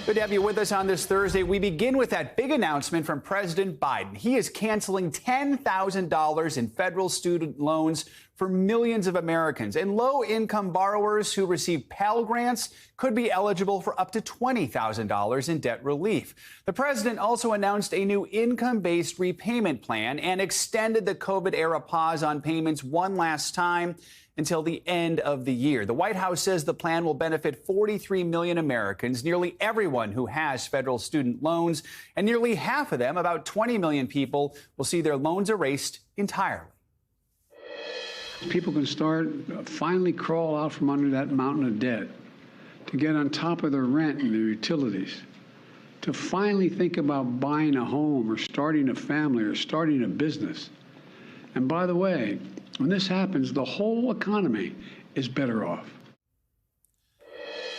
Good to have you with us on this Thursday. We begin with that big announcement from President Biden. He is canceling $10,000 in federal student loans for millions of Americans. And low-income borrowers who receive Pell Grants could be eligible for up to $20,000 in debt relief. The president also announced a new income-based repayment plan and extended the COVID-era pause on payments one last time until the end of the year. The White House says the plan will benefit 43 million Americans, nearly everyone who has federal student loans, and nearly half of them, about 20 million people, will see their loans erased entirely. People can finally crawl out from under that mountain of debt, to get on top of their rent and their utilities, to finally think about buying a home or starting a family or starting a business. And by the way, when this happens, the whole economy is better off.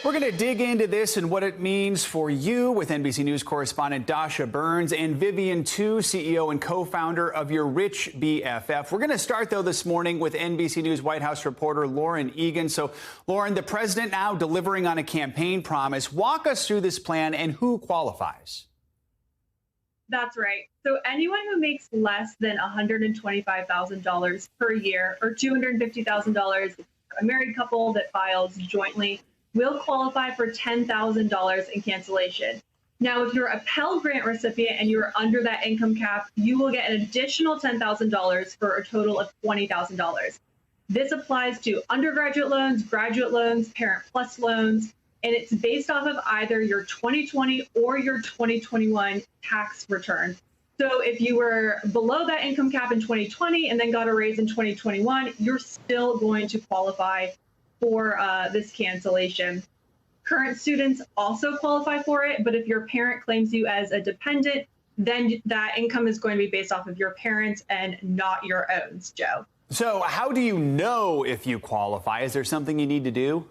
We're going to dig into this and what it means for you with NBC News correspondent Dasha Burns and Vivian Tu, CEO and co-founder of Your Rich BFF. We're going to start, though, this morning with NBC News White House reporter Lauren Egan. So, Lauren, the president now delivering on a campaign promise. Walk us through this plan and who qualifies. That's right. So anyone who makes less than $125,000 per year or $250,000, a married couple that files jointly, will qualify for $10,000 in cancellation. Now, if you're a Pell Grant recipient and you're under that income cap, you will get an additional $10,000 for a total of $20,000. This applies to undergraduate loans, graduate loans, Parent Plus loans, and it's based off of either your 2020 or your 2021 tax return. So if you were below that income cap in 2020 and then got a raise in 2021, you're still going to qualify for this cancellation. Current students also qualify for it, but if your parent claims you as a dependent, then that income is going to be based off of your parents and not your own, Joe. So how do you know if you qualify? Is there something you need to do?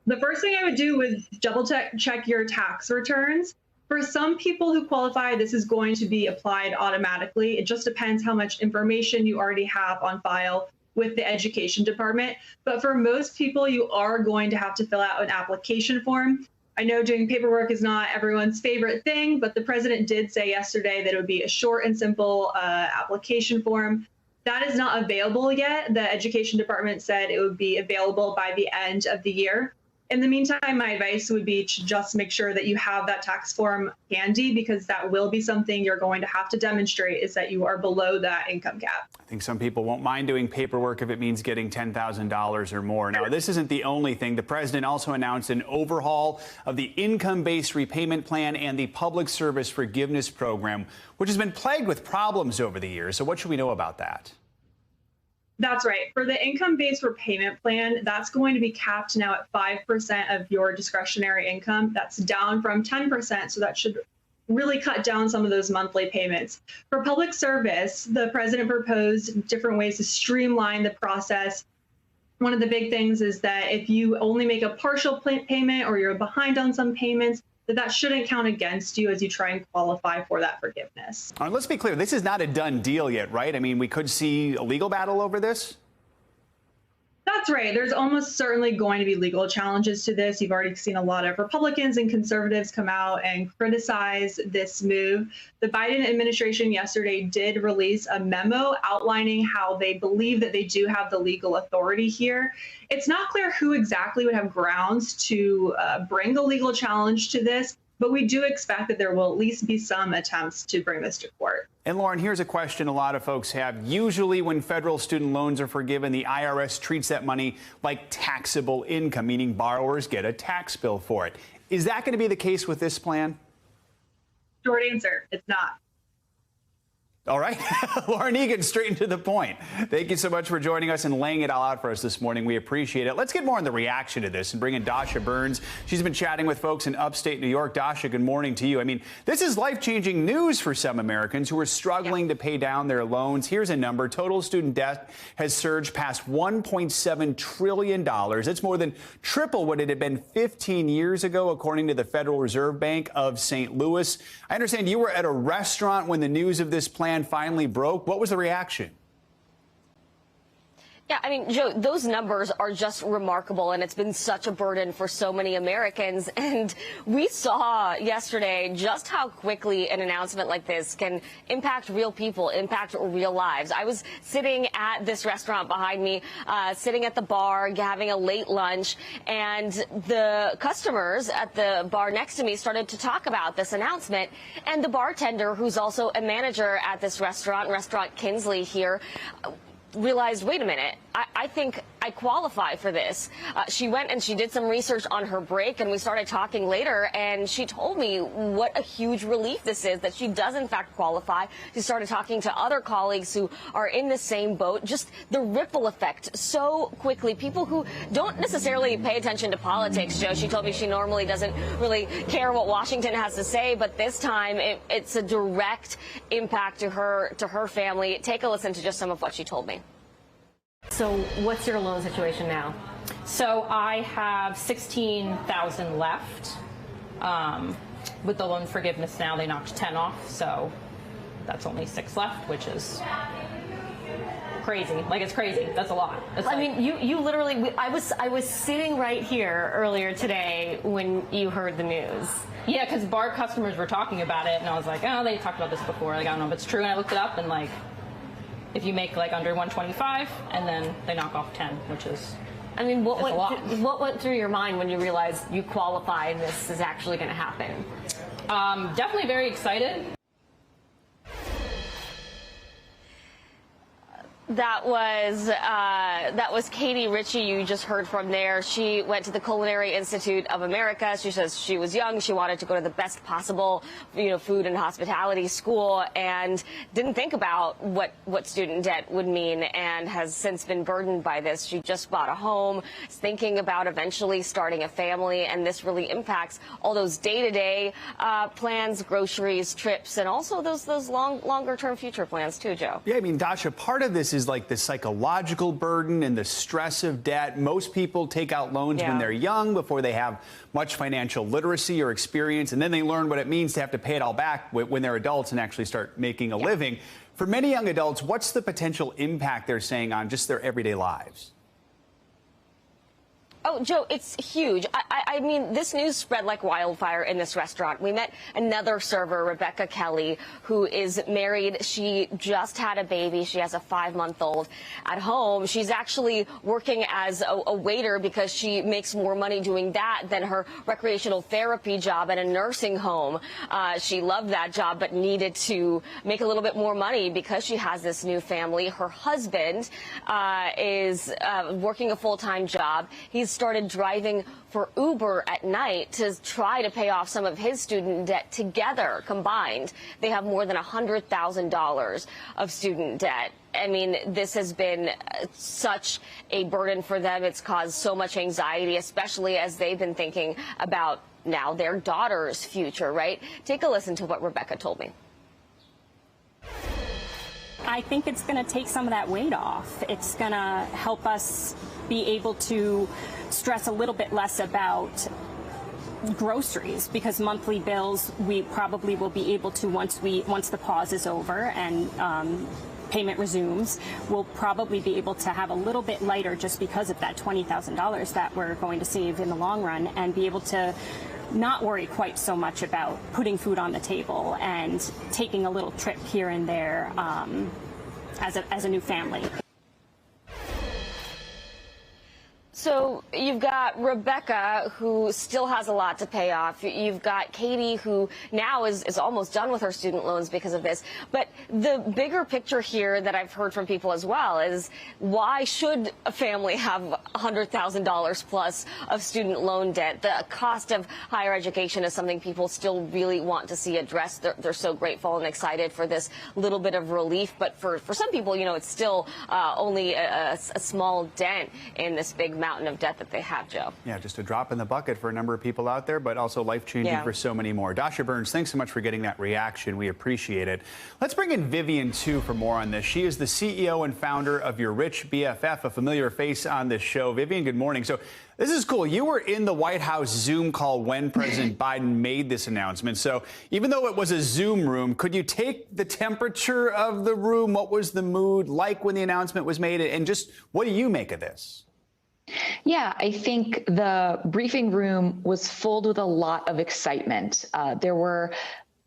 The first thing I would do is double check your tax returns. For some people who qualify, this is going to be applied automatically. It just depends how much information you already have on file with the education department. But for most people, you are going to have to fill out an application form. I know doing paperwork is not everyone's favorite thing, but the president did say yesterday that it would be a short and simple application form. That is not available yet. The education department said it would be available by the end of the year. In the meantime, my advice would be to just make sure that you have that tax form handy, because that will be something you're going to have to demonstrate is that you are below that income cap. I think some people won't mind doing paperwork if it means getting $10,000 or more. Now, this isn't the only thing. The president also announced an overhaul of the income-based repayment plan and the public service forgiveness program, which has been plagued with problems over the years. So what should we know about that? That's right. For the income-based repayment plan, that's going to be capped now at 5% of your discretionary income. That's down from 10%, so that should really cut down some of those monthly payments. For public service, the president proposed different ways to streamline the process. One of the big things is that if you only make a partial payment or you're behind on some payments, that shouldn't count against you as you try and qualify for that forgiveness. All right, let's be clear. This is not a done deal yet, right? I mean, we could see a legal battle over this. That's right. There's almost certainly going to be legal challenges to this. You've already seen a lot of Republicans and conservatives come out and criticize this move. The Biden administration yesterday did release a memo outlining how they believe that they do have the legal authority here. It's not clear who exactly would have grounds to bring the legal challenge to this, but we do expect that there will at least be some attempts to bring this to court. And Lauren, here's a question a lot of folks have. Usually when federal student loans are forgiven, the IRS treats that money like taxable income, meaning borrowers get a tax bill for it. Is that going to be the case with this plan? Short answer, it's not. All right. Lauren Egan, straight and to the point. Thank you so much for joining us and laying it all out for us this morning. We appreciate it. Let's get more on the reaction to this and bring in Dasha Burns. She's been chatting with folks in upstate New York. Dasha, good morning to you. I mean, this is life-changing news for some Americans who are struggling to pay down their loans. Here's a number. Total student debt has surged past $1.7 trillion. That's more than triple what it had been 15 years ago, according to the Federal Reserve Bank of St. Louis. I understand you were at a restaurant when the news of this plan finally broke. What was the reaction? Yeah, I mean, Joe, those numbers are just remarkable, and it's been such a burden for so many Americans. And we saw yesterday just how quickly an announcement like this can impact real people, impact real lives. I was sitting at this restaurant behind me, sitting at the bar, having a late lunch, and the customers at the bar next to me started to talk about this announcement. And the bartender, who's also a manager at this restaurant, Restaurant Kinsley here, realized, wait a minute, I think I qualify for this. She went and she did some research on her break, and we started talking later, and she told me what a huge relief this is, that she does in fact qualify. She started talking to other colleagues who are in the same boat. Just the ripple effect so quickly. People who don't necessarily pay attention to politics, Joe. She told me she normally doesn't really care what Washington has to say, but this time it's a direct impact to her family. Take a listen to just some of what she told me. So what's your loan situation now? So I have $16,000 left. With the loan forgiveness now, they knocked 10 off, so that's only 6 left, which is crazy. Like, it's crazy. That's a lot. I mean, you literally. I was sitting right here earlier today when you heard the news. Yeah, because bar customers were talking about it, and I was like, oh, they talked about this before. Like, I don't know if it's true. And I looked it up, and like, if you make like under 125, and then they knock off 10, which is, I mean, what went through your mind when you realized you qualify and this is actually going to happen? Definitely very excited. That was Katie Ritchie you just heard from there. She went to the Culinary Institute of America. She says she was young. She wanted to go to the best possible, food and hospitality school, and didn't think about what student debt would mean, and has since been burdened by this. She just bought a home, is thinking about eventually starting a family, and this really impacts all those day-to-day plans, groceries, trips, and also those longer-term future plans too, Joe. Yeah, I mean, Dasha, part of this is like the psychological burden and the stress of debt. Most people take out loans when they're young, before they have much financial literacy or experience, and then they learn what it means to have to pay it all back when they're adults and actually start making a living. For many young adults, what's the potential impact they're saying on just their everyday lives? Oh, Joe, it's huge. I mean, this news spread like wildfire in this restaurant. We met another server, Rebecca Kelly, who is married. She just had a baby. She has a 5-month-old at home. She's actually working as a waiter because she makes more money doing that than her recreational therapy job at a nursing home. She loved that job but needed to make a little bit more money because she has this new family. Her husband is working a full-time job. He's started driving for Uber at night to try to pay off some of his student debt. Together, combined, they have more than $100,000 of student debt. I mean, this has been such a burden for them. It's caused so much anxiety, especially as they've been thinking about now their daughter's future, right? Take a listen to what Rebecca told me. I think it's going to take some of that weight off. It's going to help us be able to stress a little bit less about groceries, because monthly bills we probably will be able to, once the pause is over and payment resumes, we'll probably be able to have a little bit lighter just because of that $20,000 that we're going to save in the long run, and be able to not worry quite so much about putting food on the table and taking a little trip here and there as a new family. So you've got Rebecca, who still has a lot to pay off. You've got Katie, who now is almost done with her student loans because of this. But the bigger picture here that I've heard from people as well is, why should a family have $100,000 plus of student loan debt? The cost of higher education is something people still really want to see addressed. They're so grateful and excited for this little bit of relief. But for some people, it's still only a small dent in this big mountain mountain of debt that they have, Joe. Yeah, just a drop in the bucket for a number of people out there, but also life-changing for so many more. Dasha Burns, thanks so much for getting that reaction. We appreciate it. Let's bring in Vivian, too, for more on this. She is the CEO and founder of Your Rich BFF, a familiar face on this show. Vivian, good morning. So this is cool. You were in the White House Zoom call when President Biden made this announcement. So even though it was a Zoom room, could you take the temperature of the room? What was the mood like when the announcement was made? And just what do you make of this? Yeah, I think the briefing room was filled with a lot of excitement. There were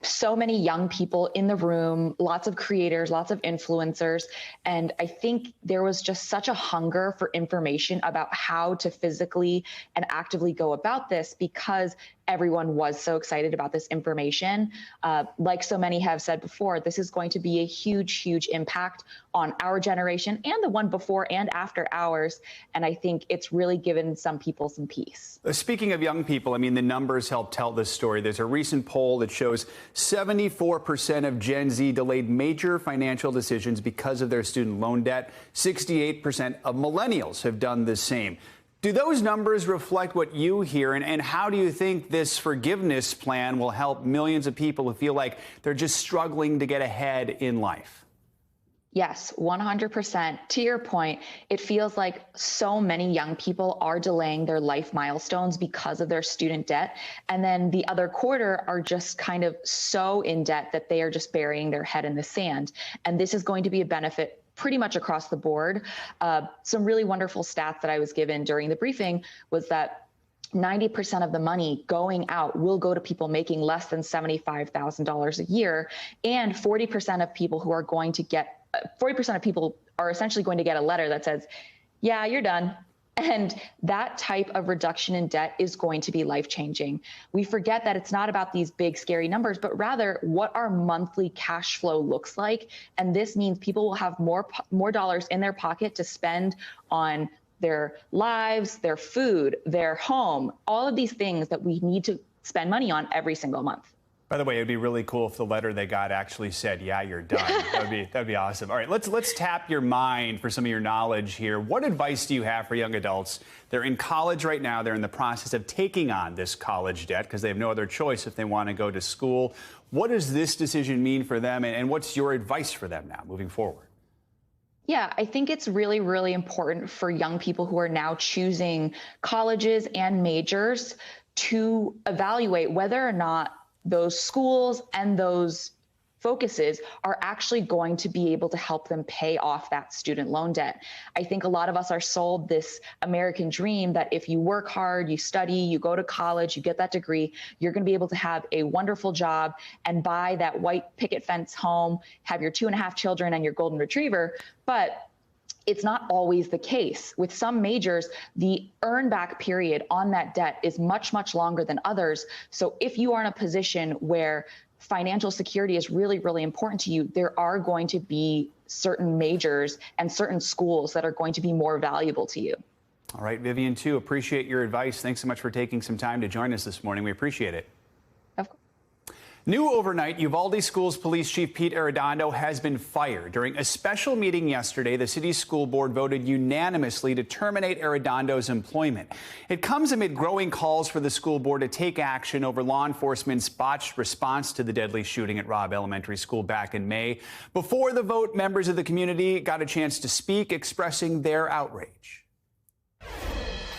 so many young people in the room, lots of creators, lots of influencers. And I think there was just such a hunger for information about how to physically and actively go about this because everyone was so excited about this information. Like so many have said before, this is going to be a huge, huge impact on our generation and the one before and after ours. And I think it's really given some people some peace. Speaking of young people, I mean, the numbers help tell this story. There's a recent poll that shows 74% of Gen Z delayed major financial decisions because of their student loan debt. 68% of millennials have done the same. Do those numbers reflect what you hear? And how do you think this forgiveness plan will help millions of people who feel like they're just struggling to get ahead in life? Yes, 100%. To your point, it feels like so many young people are delaying their life milestones because of their student debt. And then the other quarter are just kind of so in debt that they are just burying their head in the sand. And this is going to be a benefit pretty much across the board. Some really wonderful stats that I was given during the briefing was that 90% of the money going out will go to people making less than $75,000 a year. And 40% of people who are going to get, 40% of people are essentially going to get a letter that says, yeah, you're done. And that type of reduction in debt is going to be life-changing. We forget that it's not about these big, scary numbers, but rather what our monthly cash flow looks like. And this means people will have more dollars in their pocket to spend on their lives, their food, their home, all of these things that we need to spend money on every single month. By the way, it'd be really cool if the letter they got actually said, yeah, you're done. That'd be awesome. All right, let's tap your mind for some of your knowledge here. What advice do you have for young adults? They're in college right now. They're in the process of taking on this college debt because they have no other choice if they want to go to school. What does this decision mean for them, and what's your advice for them now moving forward? Yeah, I think it's really, really important for young people who are now choosing colleges and majors to evaluate whether or not those schools and those focuses are actually going to be able to help them pay off that student loan debt. I think a lot of us are sold this American dream that if you work hard, you study, you go to college, you get that degree, you're going to be able to have a wonderful job and buy that white picket fence home, have your 2.5 children and your golden retriever. But it's not always the case. With some majors, the earn back period on that debt is much, much longer than others. So if you are in a position where financial security is really, really important to you, there are going to be certain majors and certain schools that are going to be more valuable to you. All right, Vivian, too, appreciate your advice. Thanks so much for taking some time to join us this morning. We appreciate it. Of course. New overnight, Uvalde Schools Police Chief Pete Arredondo has been fired. During a special meeting yesterday, the city's school board voted unanimously to terminate Arredondo's employment. It comes amid growing calls for the school board to take action over law enforcement's botched response to the deadly shooting at Robb Elementary School back in May. Before the vote, members of the community got a chance to speak, expressing their outrage.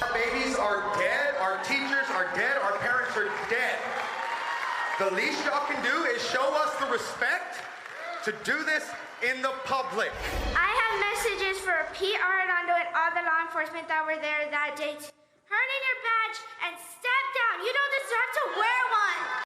Our babies are dead, our teachers are dead, our parents are dead. The least y'all can do is show us the respect to do this in the public. I have messages for Pete Arredondo and all the law enforcement that were there that day. Turn in your badge and step down. You don't deserve to wear one.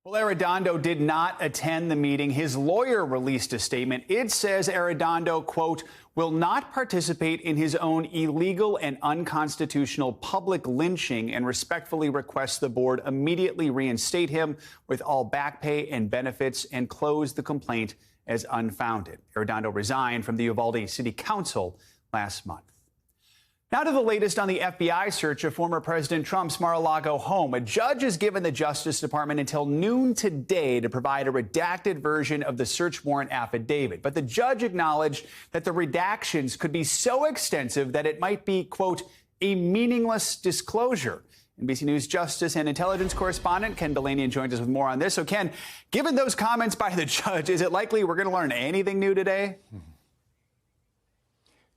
Well, Arredondo did not attend the meeting. His lawyer released a statement. It says Arredondo, quote, will not participate in his own illegal and unconstitutional public lynching and respectfully requests the board immediately reinstate him with all back pay and benefits and close the complaint as unfounded. Arredondo resigned from the Uvalde City Council last month. Now to the latest on the FBI search of former President Trump's Mar-a-Lago home. A judge has given the Justice Department until noon today to provide a redacted version of the search warrant affidavit. But the judge acknowledged that the redactions could be so extensive that it might be, quote, a meaningless disclosure. NBC News Justice and Intelligence correspondent Ken Delaney joins us with more on this. So, Ken, given those comments by the judge, is it likely we're going to learn anything new today?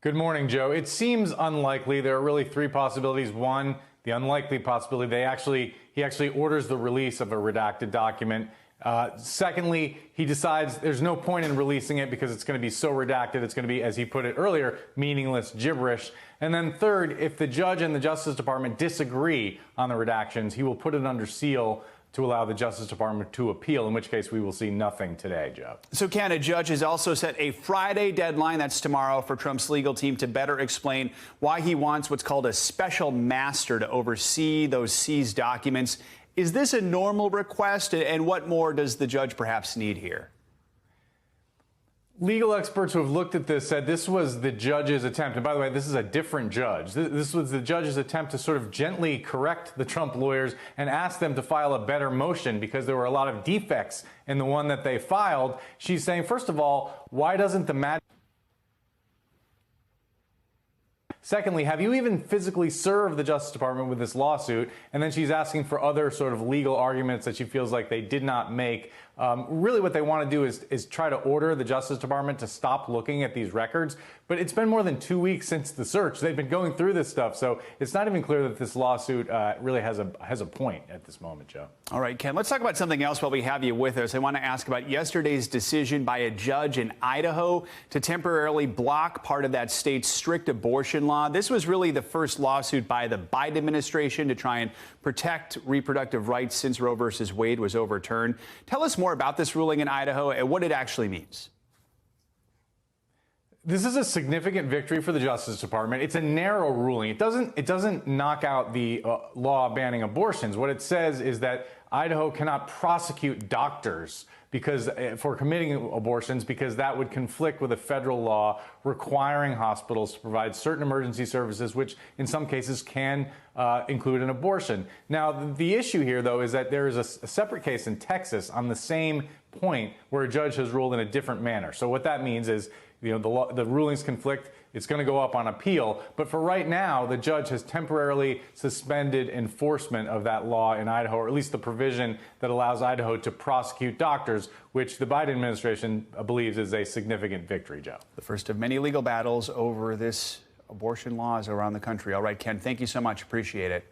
Good morning, Joe. It seems unlikely. There are really three possibilities. One, the unlikely possibility, he actually orders the release of a redacted document. Secondly, he decides there's no point in releasing it because it's going to be so redacted. It's going to be, as he put it earlier, meaningless gibberish. And then third, if the judge and the Justice Department disagree on the redactions, he will put it under seal to allow the Justice Department to appeal, in which case we will see nothing today, Joe. So, Ken, a judge has also set a Friday deadline, that's tomorrow, for Trump's legal team to better explain why he wants what's called a special master to oversee those seized documents. Is this a normal request, and what more does the judge perhaps need here? Legal experts who have looked at this said this was the judge's attempt. And by the way, this is a different judge. This was the judge's attempt to sort of gently correct the Trump lawyers and ask them to file a better motion because there were a lot of defects in the one that they filed. She's saying, first of all, why doesn't the magistrate? Secondly, have you even physically served the Justice Department with this lawsuit? And then she's asking for other sort of legal arguments that she feels like they did not make. Really what they want to do is try to order the Justice Department to stop looking at these records. But it's been more than 2 weeks since the search. They've been going through this stuff. So it's not even clear that this lawsuit really has a point at this moment, Joe. All right, Ken, let's talk about something else while we have you with us. I want to ask about yesterday's decision by a judge in Idaho to temporarily block part of that state's strict abortion law. This was really the first lawsuit by the Biden administration to try and protect reproductive rights since Roe versus Wade was overturned. Tell us more about this ruling in Idaho and what it actually means. This is a significant victory for the Justice Department. It's a narrow ruling. It doesn't knock out the law banning abortions. What it says is that Idaho cannot prosecute doctors for committing abortions because that would conflict with a federal law requiring hospitals to provide certain emergency services, which in some cases can include an abortion. Now, the issue here, though, is that there is a separate case in Texas on the same point where a judge has ruled in a different manner. So what that means is, the rulings conflict. It's going to go up on appeal. But for right now, the judge has temporarily suspended enforcement of that law in Idaho, or at least the provision that allows Idaho to prosecute doctors, which the Biden administration believes is a significant victory, Joe. The first of many legal battles over this abortion laws around the country. All right, Ken, thank you so much. Appreciate it.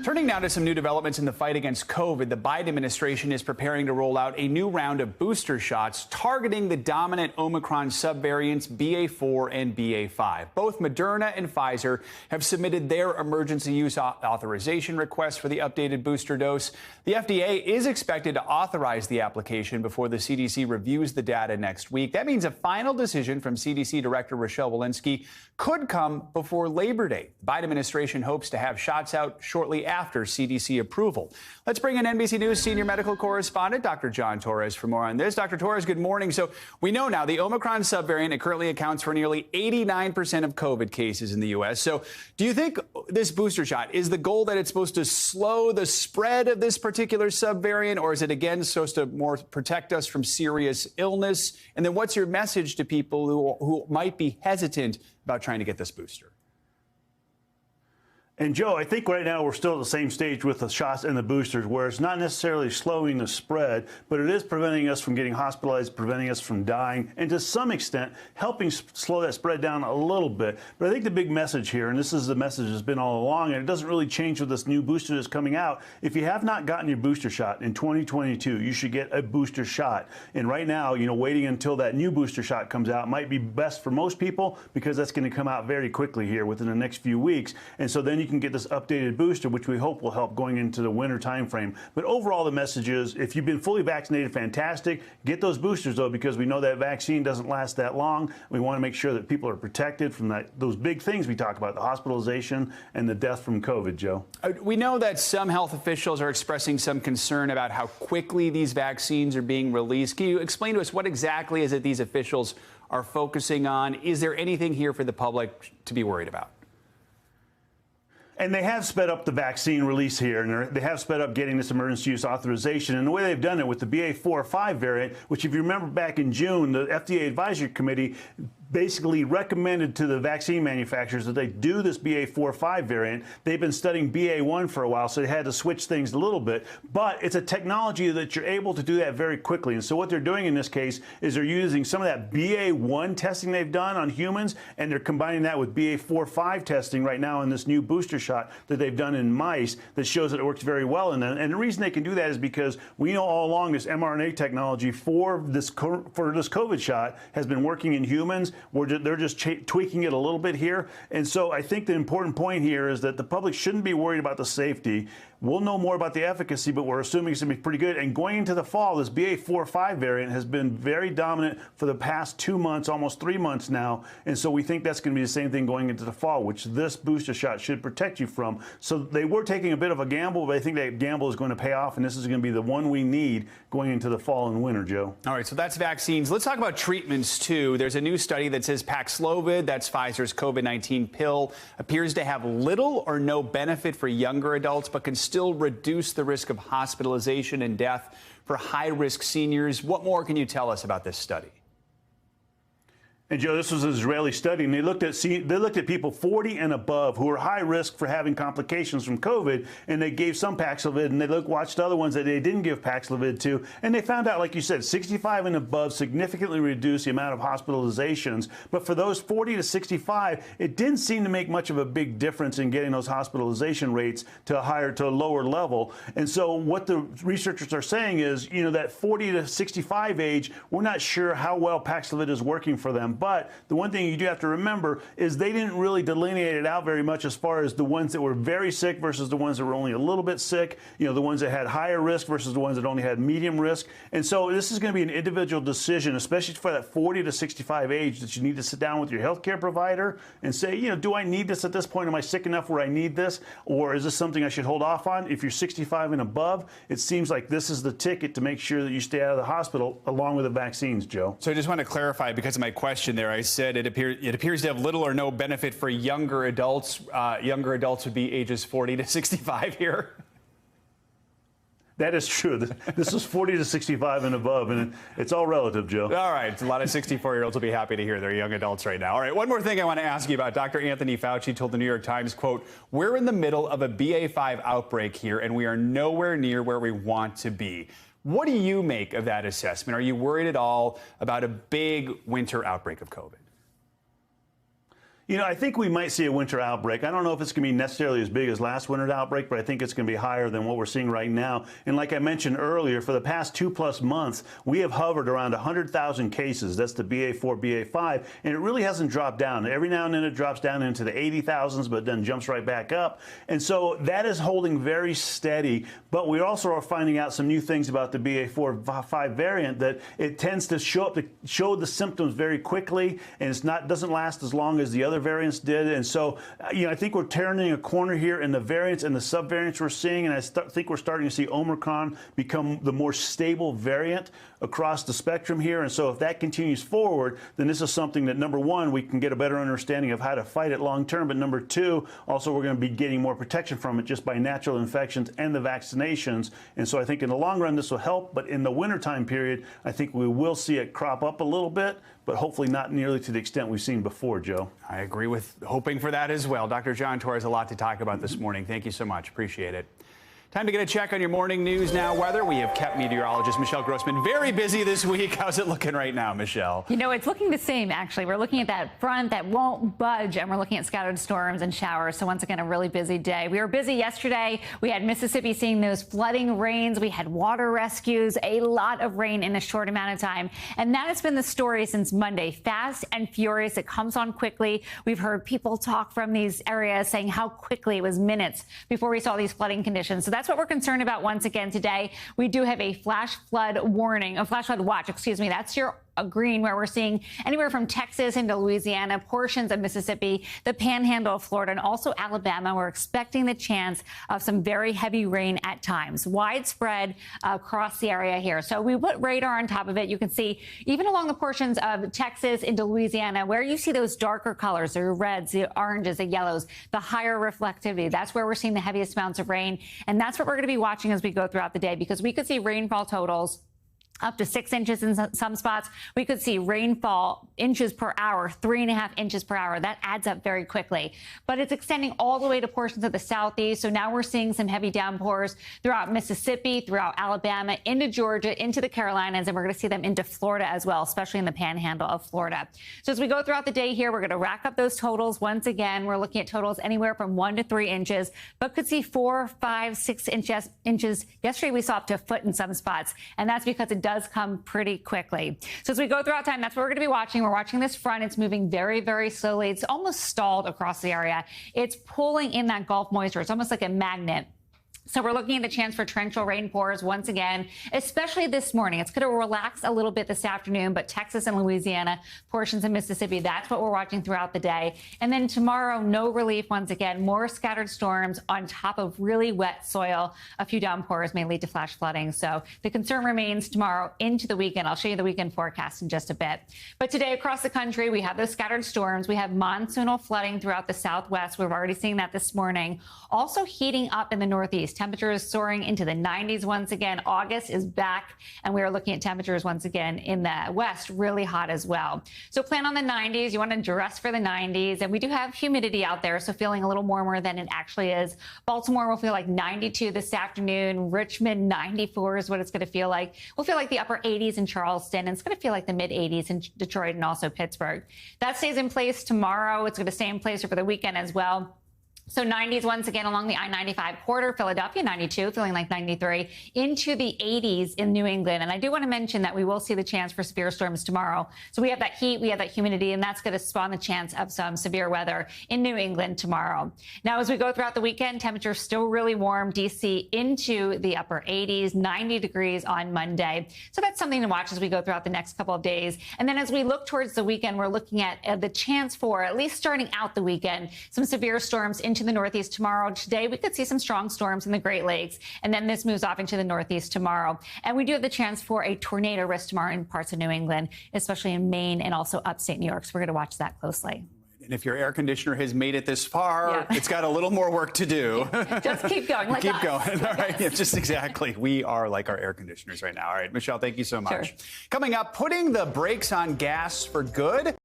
Turning now to some new developments in the fight against COVID, the Biden administration is preparing to roll out a new round of booster shots targeting the dominant Omicron subvariants BA4 and BA5. Both Moderna and Pfizer have submitted their emergency use authorization requests for the updated booster dose. The FDA is expected to authorize the application before the CDC reviews the data next week. That means a final decision from CDC Director Rochelle Walensky could come before Labor Day. The Biden administration hopes to have shots out shortly after CDC approval. Let's bring in NBC News senior medical correspondent Dr. John Torres for more on this. Dr. Torres, good morning. So we know now the Omicron subvariant, it currently accounts for nearly 89% of COVID cases in the U.S. So do you think this booster shot, is the goal that it's supposed to slow the spread of this particular subvariant, or is it again supposed to more protect us from serious illness? And then what's your message to people who might be hesitant about trying to get this booster? And Joe, I think right now we're still at the same stage with the shots and the boosters where it's not necessarily slowing the spread, but it is preventing us from getting hospitalized, preventing us from dying, and to some extent helping slow that spread down a little bit. But I think the big message here, and this is the message that's been all along, and it doesn't really change with this new booster that's coming out. If you have not gotten your booster shot in 2022, you should get a booster shot. And right now, waiting until that new booster shot comes out might be best for most people because that's going to come out very quickly here within the next few weeks. And so then you can get this updated booster, which we hope will help going into the winter time frame. But overall, the message is if you've been fully vaccinated, fantastic. Get those boosters, though, because we know that vaccine doesn't last that long. We want to make sure that people are protected from those big things we talk about, the hospitalization and the death from COVID, Joe. We know that some health officials are expressing some concern about how quickly these vaccines are being released. Can you explain to us what exactly is it these officials are focusing on? Is there anything here for the public to be worried about? And they have sped up the vaccine release here, and they have sped up getting this emergency use authorization. And the way they've done it with the BA4-5 variant, which if you remember back in June, the FDA Advisory Committee basically recommended to the vaccine manufacturers that they do this BA.4/5 variant. They've been studying BA.1 for a while, so they had to switch things a little bit. But it's a technology that you're able to do that very quickly. And so what they're doing in this case is they're using some of that BA.1 testing they've done on humans, and they're combining that with BA.4/5 testing right now in this new booster shot that they've done in mice that shows that it works very well in them. And the reason they can do that is because we know all along this mRNA technology for this COVID shot has been working in humans. They're just tweaking it a little bit here. And so I think the important point here is that the public shouldn't be worried about the safety. We'll know more about the efficacy, but we're assuming it's going to be pretty good. And going into the fall, this BA.4/5 variant has been very dominant for the past 2 months, almost 3 months now. And so we think that's going to be the same thing going into the fall, which this booster shot should protect you from. So they were taking a bit of a gamble, but I think that gamble is going to pay off, and this is going to be the one we need going into the fall and winter, Joe. All right, so that's vaccines. Let's talk about treatments, too. There's a new study that says Paxlovid, that's Pfizer's COVID-19 pill, appears to have little or no benefit for younger adults, but can still reduce the risk of hospitalization and death for high-risk seniors. What more can you tell us about this study? And Joe, this was an Israeli study, and they looked at people 40 and above who were high risk for having complications from COVID, and they gave some Paxlovid, and they watched other ones that they didn't give Paxlovid to, and they found out, like you said, 65 and above significantly reduced the amount of hospitalizations. But for those 40 to 65, it didn't seem to make much of a big difference in getting those hospitalization rates to a lower level. And so what the researchers are saying is, that 40 to 65 age, we're not sure how well Paxlovid is working for them. But the one thing you do have to remember is they didn't really delineate it out very much as far as the ones that were very sick versus the ones that were only a little bit sick, the ones that had higher risk versus the ones that only had medium risk. And so this is going to be an individual decision, especially for that 40 to 65 age, that you need to sit down with your healthcare provider and say, do I need this at this point? Am I sick enough where I need this? Or is this something I should hold off on? If you're 65 and above, it seems like this is the ticket to make sure that you stay out of the hospital along with the vaccines, Joe. So I just want to clarify, because of my question there, I said it appears to have little or no benefit for younger adults. Younger adults would be ages 40 to 65 here. That is true. This is 40 to 65 and above, and it's all relative, Joe. All right. A lot of 64-year-olds will be happy to hear they're young adults right now. All right. One more thing I want to ask you about. Dr. Anthony Fauci told the New York Times, quote, "We're in the middle of a BA.5 outbreak here, and we are nowhere near where we want to be." What do you make of that assessment? Are you worried at all about a big winter outbreak of COVID? I think we might see a winter outbreak. I don't know if it's going to be necessarily as big as last winter's outbreak, but I think it's going to be higher than what we're seeing right now. And like I mentioned earlier, for the past 2+ months, we have hovered around 100,000 cases. That's the BA.4, BA.5, and it really hasn't dropped down. Every now and then it drops down into the 80,000s, but then jumps right back up. And so that is holding very steady. But we also are finding out some new things about the BA.4/5 variant, that it tends to show the symptoms very quickly, and doesn't last as long as the other variants did. And so, I think we're turning a corner here in the variants and the subvariants we're seeing, and I think we're starting to see Omicron become the more stable variant across the spectrum here. And so if that continues forward, then this is something that, number one, we can get a better understanding of how to fight it long term, but number two, also we're going to be getting more protection from it just by natural infections and the vaccinations. And so I think in the long run this will help, but in the wintertime period, I think we will see it crop up a little bit, but hopefully not nearly to the extent we've seen before, Joe. I agree with hoping for that as well. Dr. John Torres, a lot to talk about this morning. Thank you so much. Appreciate it. Time to get a check on your morning news now weather. We have kept meteorologist Michelle Grossman very busy this week. How's it looking right now, Michelle? It's looking the same, actually. We're looking at that front that won't budge, and we're looking at scattered storms and showers. So once again, a really busy day. We were busy yesterday. We had Mississippi seeing those flooding rains. We had water rescues, a lot of rain in a short amount of time. And that has been the story since Monday. Fast and furious. It comes on quickly. We've heard people talk from these areas saying how quickly it was minutes before we saw these flooding conditions. So that's what we're concerned about once again today. We do have a flash flood warning, a flash flood watch, excuse me. That's your green, where we're seeing anywhere from Texas into Louisiana, portions of Mississippi, the panhandle of Florida, and also Alabama. We're expecting the chance of some very heavy rain at times, widespread across the area here. So we put radar on top of it. You can see even along the portions of Texas into Louisiana, where you see those darker colors, the reds, the oranges, the yellows, the higher reflectivity. That's where we're seeing the heaviest amounts of rain. And that's what we're going to be watching as we go throughout the day, because we could see rainfall totals up to 6 inches in some spots. We could see rainfall inches per hour, 3.5 inches per hour. That adds up very quickly. But it's extending all the way to portions of the southeast. So now we're seeing some heavy downpours throughout Mississippi, throughout Alabama, into Georgia, into the Carolinas, and we're going to see them into Florida as well, especially in the panhandle of Florida. So as we go throughout the day here, we're going to rack up those totals. Once again, we're looking at totals anywhere from 1 to 3 inches, but could see 4, 5, 6 inches. Yesterday, we saw up to a foot in some spots, and that's because it does come pretty quickly. So as we go throughout time, that's what we're going to be watching. We're watching this front. It's moving very, very slowly. It's almost stalled across the area. It's pulling in that Gulf moisture. It's almost like a magnet. So we're looking at the chance for torrential rainpours once again, especially this morning. It's going to relax a little bit this afternoon, but Texas and Louisiana, portions of Mississippi, that's what we're watching throughout the day. And then tomorrow, no relief once again, more scattered storms on top of really wet soil. A few downpours may lead to flash flooding. So the concern remains tomorrow into the weekend. I'll show you the weekend forecast in just a bit. But today across the country, we have those scattered storms. We have monsoonal flooding throughout the southwest. We're already seeing that this morning. Also heating up in the northeast. Temperatures soaring into the 90s once again. August is back, and we are looking at temperatures once again in the west really hot as well. So plan on the 90s. You want to dress for the 90s, and we do have humidity out there, so feeling a little warmer than it actually is. Baltimore will feel like 92 this afternoon. Richmond, 94 is what it's going to feel like. We'll feel like the upper 80s in Charleston, and it's going to feel like the mid 80s in Detroit and also Pittsburgh. That stays in place tomorrow. It's going to stay in place over the weekend as well. So 90s once again along the I-95 corridor, Philadelphia 92, feeling like 93, into the 80s in New England. And I do want to mention that we will see the chance for severe storms tomorrow. So we have that heat, we have that humidity, and that's going to spawn the chance of some severe weather in New England tomorrow. Now, as we go throughout the weekend, temperatures still really warm. D.C. into the upper 80s, 90 degrees on Monday. So that's something to watch as we go throughout the next couple of days. And then as we look towards the weekend, we're looking at the chance for, at least starting out the weekend, some severe storms into the northeast tomorrow. Today, we could see some strong storms in the Great Lakes, and then this moves off into the northeast tomorrow. And we do have the chance for a tornado risk tomorrow in parts of New England, especially in Maine and also upstate New York. So we're going to watch that closely. And if your air conditioner has made it this far, it's got a little more work to do. Just keep going. Like keep going. All right. Yeah, just exactly. We are like our air conditioners right now. All right, Michelle, thank you so much. Sure. Coming up, putting the brakes on gas for good.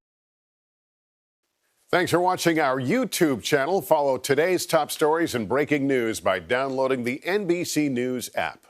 Thanks for watching our YouTube channel. Follow today's top stories and breaking news by downloading the NBC News app.